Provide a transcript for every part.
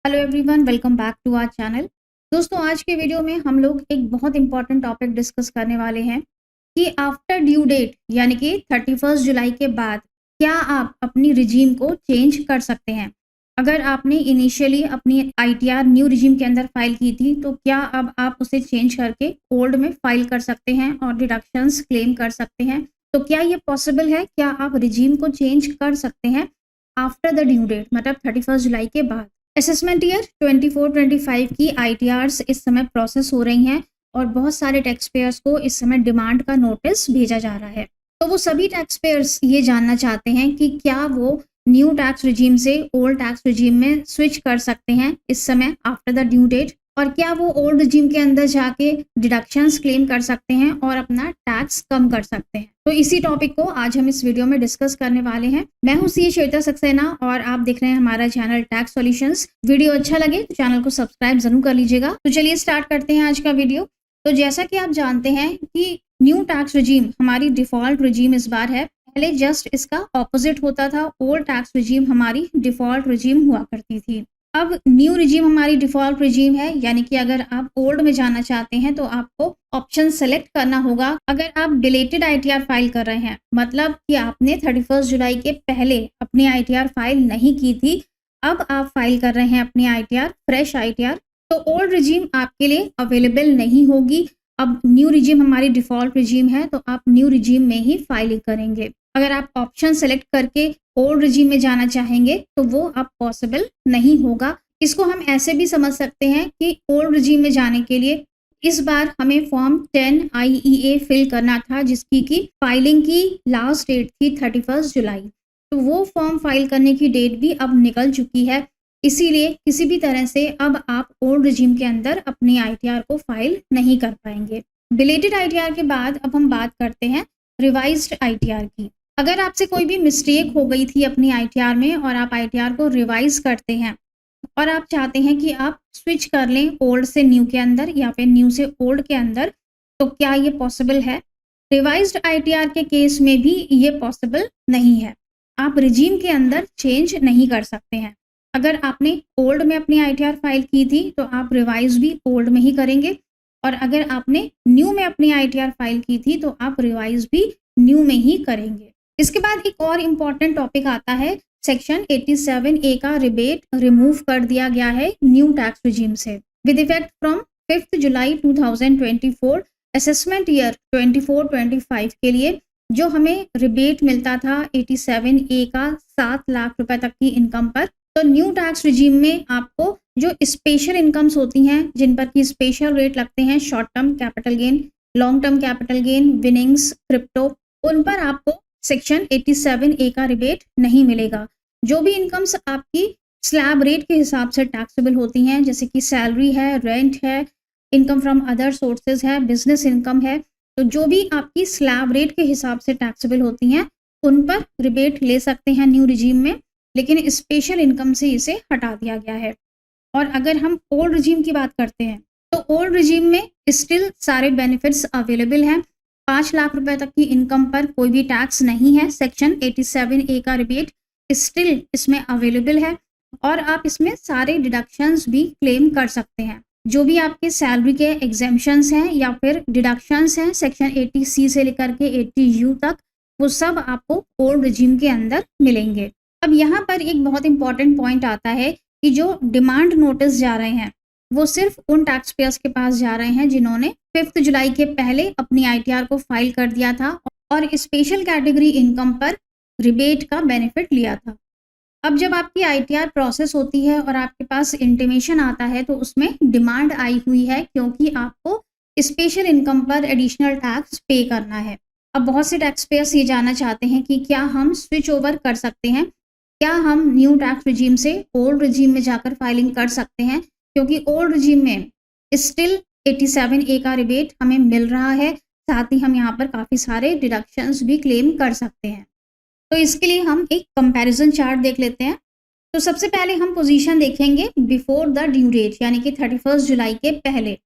Hello everyone, welcome back to our channel. दोस्तों, आज के वीडियो में हम लोग एक बहुत इंपॉर्टेंट टॉपिक डिस्कस करने वाले हैं कि आफ्टर ड्यू डेट यानी कि 31 जुलाई के बाद क्या आप अपनी रिजीम को चेंज कर सकते हैं। अगर आपने इनिशियली अपनी आईटीआर न्यू रिजीम के अंदर फाइल की थी तो क्या अब आप उसे चेंज करके ओल्ड में फाइल कर सकते हैं और डिडक्शंस क्लेम कर सकते हैं। तो क्या ये पॉसिबल है? क्या आप रिजीम को चेंज कर सकते हैं आफ्टर द ड्यू डेट, मतलब 31 जुलाई के बाद। असेसमेंट ईयर 24-25 की आईटीआर्स इस समय प्रोसेस हो रही हैं और बहुत सारे टैक्स पेयर्स को इस समय डिमांड का नोटिस भेजा जा रहा है। तो वो सभी टैक्स पेयर्स ये जानना चाहते हैं कि क्या वो न्यू टैक्स रिजीम से ओल्ड टैक्स रिजीम में स्विच कर सकते हैं इस समय आफ्टर द ड्यू डेट, और क्या वो ओल्ड रिजीम के अंदर जाके डिडक्शंस क्लेम कर सकते हैं और अपना टैक्स कम कर सकते हैं। तो इसी टॉपिक को आज हम इस वीडियो में डिस्कस करने वाले हैं। मैं हूं सी श्वेता सक्सेना और आप देख रहे हैं हमारा चैनल टैक्स सॉल्यूशंस। वीडियो अच्छा लगे तो चैनल को सब्सक्राइब जरूर कर लीजिएगा। तो चलिए स्टार्ट करते हैं आज का वीडियो। तो जैसा कि आप जानते हैं कि न्यू टैक्स रिजीम हमारी डिफॉल्ट रिजीम इस बार है। पहले जस्ट इसका ऑपोजिट होता था, ओल्ड टैक्स रिजीम हमारी डिफॉल्ट रिजीम हुआ करती थी। अब न्यू रिजीम हमारी डिफॉल्ट रिजीम है, यानी कि अगर आप ओल्ड में जाना चाहते हैं तो आपको ऑप्शन सेलेक्ट करना होगा। अगर आप डिलेटेड आईटीआर फाइल कर रहे हैं, मतलब कि आपने 31 जुलाई के पहले अपनी आईटीआर फाइल नहीं की थी, अब आप फाइल कर रहे हैं अपनी आईटीआर, फ्रेश आईटीआर, तो ओल्ड रिजीम आपके लिए अवेलेबल नहीं होगी। अब न्यू रिजीम हमारी डिफॉल्ट रिजीम है तो आप न्यू रिजीम में ही फाइलिंग करेंगे। अगर आप ऑप्शन सेलेक्ट करके ओल्ड रिजीम में जाना चाहेंगे तो वो अब पॉसिबल नहीं होगा। इसको हम ऐसे भी समझ सकते हैं कि ओल्ड रिजीम में जाने के लिए इस बार हमें फॉर्म 10 IEA फिल करना था, जिसकी की फाइलिंग की लास्ट डेट थी 31 जुलाई। तो वो फॉर्म फाइल करने की डेट भी अब निकल चुकी है, इसीलिए किसी भी तरह से अब आप ओल्ड रिजीम के अंदर अपनी आईटीआर को फाइल नहीं कर पाएंगे। डिलेटेड आईटीआर के बाद अब हम बात करते हैं रिवाइज्ड आईटीआर की। अगर आपसे कोई भी मिस्टेक हो गई थी अपनी आईटीआर में और आप आईटीआर को रिवाइज करते हैं और आप चाहते हैं कि आप स्विच कर लें ओल्ड से न्यू के अंदर या फिर न्यू से ओल्ड के अंदर, तो क्या ये पॉसिबल है? रिवाइज्ड आईटीआर के केस में भी ये पॉसिबल नहीं है। आप रिजीम के अंदर चेंज नहीं कर सकते हैं। अगर आपने ओल्ड में अपनी आईटीआर फाइल की थी तो आप रिवाइज भी ओल्ड में ही करेंगे, और अगर आपने न्यू में अपनी आईटीआर फाइल की थी तो आप रिवाइज भी न्यू में ही करेंगे। इसके बाद एक और इम्पॉर्टेंट टॉपिक आता है, सेक्शन 87A का रिबेट रिमूव कर दिया गया है न्यू टैक्स रिजीम से with effect from 5 July 2024। Assessment year 24-25 के लिए जो हमें रिबेट मिलता था 87A का 7 लाख रुपए तक की इनकम पर, तो न्यू टैक्स रिजीम में आपको जो स्पेशल इनकम्स होती हैं जिन पर की स्पेशल रेट लगते हैं, short term capital gain, long term capital gain, winnings, crypto, उन पर आपको सेक्शन 87A का रिबेट नहीं मिलेगा। जो भी इनकम्स आपकी स्लैब रेट के हिसाब से टैक्सेबल होती हैं, जैसे कि सैलरी है, रेंट है, इनकम फ्रॉम अदर सोर्सेज है, बिजनेस इनकम है, तो जो भी आपकी स्लैब रेट के हिसाब से टैक्सेबल होती हैं उन पर रिबेट ले सकते हैं न्यू रिजीम में, लेकिन स्पेशल इनकम से इसे हटा दिया गया है। और अगर हम ओल्ड रिजीम की बात करते हैं तो ओल्ड रिजीम में स्टिल सारे बेनिफिट्स अवेलेबल हैं। 5 लाख रुपए तक की इनकम पर कोई भी टैक्स नहीं है। सेक्शन 87A का रिबेट स्टिल इसमें अवेलेबल है और आप इसमें सारे डिडक्शंस भी क्लेम कर सकते हैं। जो भी आपके सैलरी के एग्जेम्पशंस हैं या फिर डिडक्शंस हैं सेक्शन 80C से लेकर के 80U तक, वो सब आपको ओल्ड रिजीम के अंदर मिलेंगे। अब यहाँ पर एक बहुत इंपॉर्टेंट पॉइंट आता है कि जो डिमांड नोटिस जा रहे हैं वो सिर्फ उन टैक्स पेयर्स के पास जा रहे हैं जिन्होंने 5 जुलाई के पहले अपनी आईटीआर को फाइल कर दिया था और स्पेशल कैटेगरी इनकम पर रिबेट का बेनिफिट लिया था। अब जब आपकी आईटीआर प्रोसेस होती है और आपके पास इंटीमेशन आता है तो उसमें डिमांड आई हुई है क्योंकि आपको स्पेशल इनकम पर एडिशनल टैक्स पे करना है। अब बहुत से टैक्स पेयर्स ये जानना चाहते हैं कि क्या हम स्विच ओवर कर सकते हैं, क्या हम न्यू टैक्स रिजीम से ओल्ड रिजीम में जाकर फाइलिंग कर सकते हैं, क्योंकि ओल्ड रिजीम में स्टिल 87A का रिबेट हमें मिल रहा है, साथ ही हम यहाँ पर काफ़ी सारे डिडक्शंस भी क्लेम कर सकते हैं। तो इसके लिए हम एक कंपैरिजन चार्ट देख लेते हैं। तो सबसे पहले हम पोजीशन देखेंगे बिफोर द ड्यू डेट, यानी कि 31 जुलाई के पहले।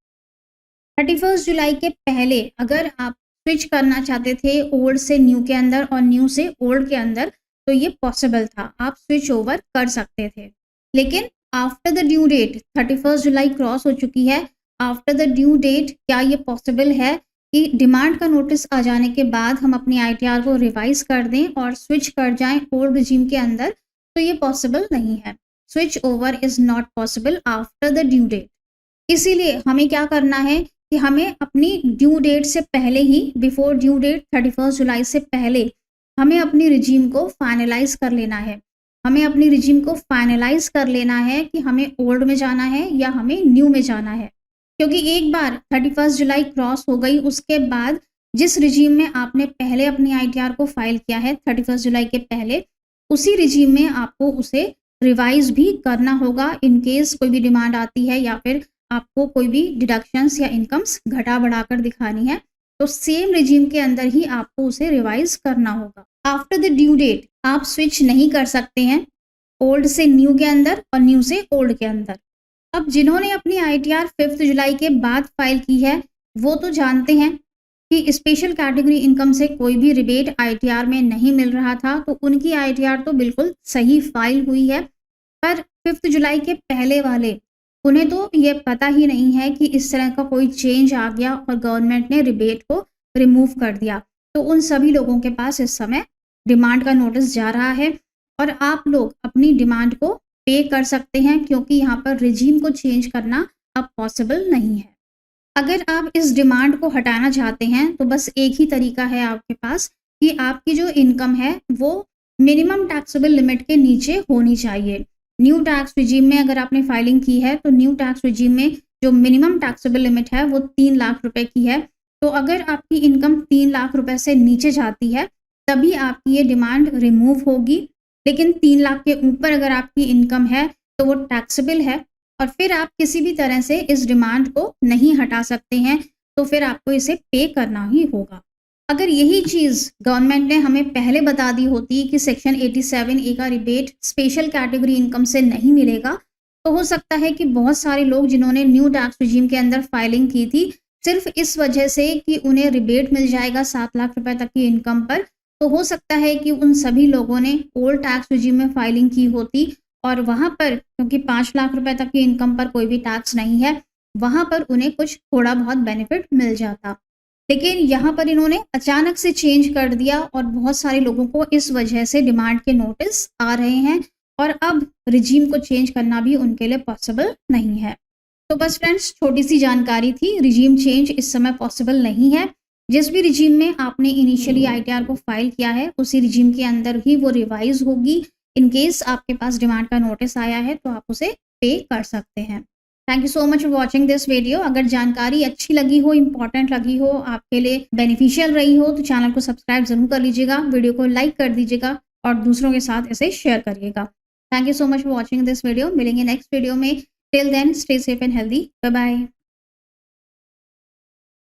31 जुलाई के पहले अगर आप स्विच करना चाहते थे ओल्ड से न्यू के अंदर और न्यू से ओल्ड के अंदर, तो ये पॉसिबल था, आप स्विच ओवर कर सकते थे। लेकिन आफ्टर द ड्यू डेट 31 जुलाई क्रॉस हो चुकी है, आफ्टर द ड्यू डेट क्या ये पॉसिबल है कि डिमांड का नोटिस आ जाने के बाद हम अपनी आईटीआर को रिवाइज कर दें और स्विच कर जाएं ओल्ड रिजीम के अंदर? तो ये पॉसिबल नहीं है। Switch over is not possible after the due date. इसीलिए हमें क्या करना है कि हमें अपनी ड्यू डेट से पहले ही, बिफोर ड्यू डेट 31 जुलाई से पहले हमें अपनी रिजीम को फाइनलाइज कर लेना है। हमें अपनी रिजीम को फाइनलाइज कर लेना है कि हमें ओल्ड में जाना है या हमें न्यू में जाना है। क्योंकि एक बार 31 जुलाई क्रॉस हो गई, उसके बाद जिस रिजीम में आपने पहले अपनी आईटीआर को फाइल किया है 31 जुलाई के पहले, उसी रिजीम में आपको उसे रिवाइज भी करना होगा इन केस कोई भी डिमांड आती है या फिर आपको कोई भी डिडक्शंस या इनकम्स घटा बढ़ाकर दिखानी है, तो सेम रिजीम के अंदर ही आपको उसे रिवाइज करना होगा। आफ्टर द ड्यू डेट आप स्विच नहीं कर सकते हैं ओल्ड से न्यू के अंदर और न्यू से ओल्ड के अंदर। अब जिन्होंने अपनी आईटीआर 5 जुलाई के बाद फाइल की है वो तो जानते हैं कि स्पेशल कैटेगरी इनकम से कोई भी रिबेट आईटीआर में नहीं मिल रहा था, तो उनकी आईटीआर तो बिल्कुल सही फाइल हुई है। पर 5 जुलाई के पहले वाले, उन्हें तो ये पता ही नहीं है कि इस तरह का कोई चेंज आ गया और गवर्नमेंट ने रिबेट को रिमूव कर दिया। तो उन सभी लोगों के पास इस समय डिमांड का नोटिस जा रहा है और आप लोग अपनी डिमांड को पे कर सकते हैं, क्योंकि यहाँ पर रिजीम को चेंज करना अब पॉसिबल नहीं है। अगर आप इस डिमांड को हटाना चाहते हैं तो बस एक ही तरीका है आपके पास कि आपकी जो इनकम है वो मिनिमम टैक्सेबल लिमिट के नीचे होनी चाहिए। न्यू टैक्स रिजीम में अगर आपने फाइलिंग की है तो न्यू टैक्स रिजीम में जो मिनिमम टैक्सेबल लिमिट है वो 3 लाख रुपए की है। तो अगर आपकी इनकम 3 लाख रुपए से नीचे जाती है तभी आपकी ये डिमांड रिमूव होगी, लेकिन 3 लाख के ऊपर अगर आपकी इनकम है तो वो टैक्सेबल है और फिर आप किसी भी तरह से इस डिमांड को नहीं हटा सकते हैं, तो फिर आपको इसे पे करना ही होगा। अगर यही चीज़ गवर्नमेंट ने हमें पहले बता दी होती कि सेक्शन 87A का रिबेट स्पेशल कैटेगरी इनकम से नहीं मिलेगा, तो हो सकता है कि बहुत सारे लोग जिन्होंने न्यू टैक्स रिजीम के अंदर फाइलिंग की थी सिर्फ इस वजह से कि उन्हें रिबेट मिल जाएगा 7 लाख रुपए तक की इनकम पर, तो हो सकता है कि उन सभी लोगों ने ओल्ड टैक्स रिजीम में फाइलिंग की होती और वहाँ पर, क्योंकि 5 लाख रुपए तक की इनकम पर कोई भी टैक्स नहीं है, वहाँ पर उन्हें कुछ थोड़ा बहुत बेनिफिट मिल जाता। लेकिन यहाँ पर इन्होंने अचानक से चेंज कर दिया और बहुत सारे लोगों को इस वजह से डिमांड के नोटिस आ रहे हैं और अब रिजीम को चेंज करना भी उनके लिए पॉसिबल नहीं है। तो बस फ्रेंड्स, छोटी सी जानकारी थी, रिजीम चेंज इस समय पॉसिबल नहीं है। जिस भी रिजीम में आपने इनिशियली आईटीआर को फाइल किया है उसी रिजीम के अंदर ही वो रिवाइज होगी। इन केस आपके पास डिमांड का नोटिस आया है तो आप उसे पे कर सकते हैं। Thank you so much for watching this video. अगर जानकारी अच्छी लगी हो, इंपॉर्टेंट लगी हो, आपके लिए बेनिफिशियल रही हो तो चैनल को सब्सक्राइब जरूर कर लीजिएगा, वीडियो को लाइक कर दीजिएगा और दूसरों के साथ इसे शेयर करिएगा। Thank you so much for watching this video. मिलेंगे नेक्स्ट वीडियो में। Till then stay safe and healthy. Bye bye.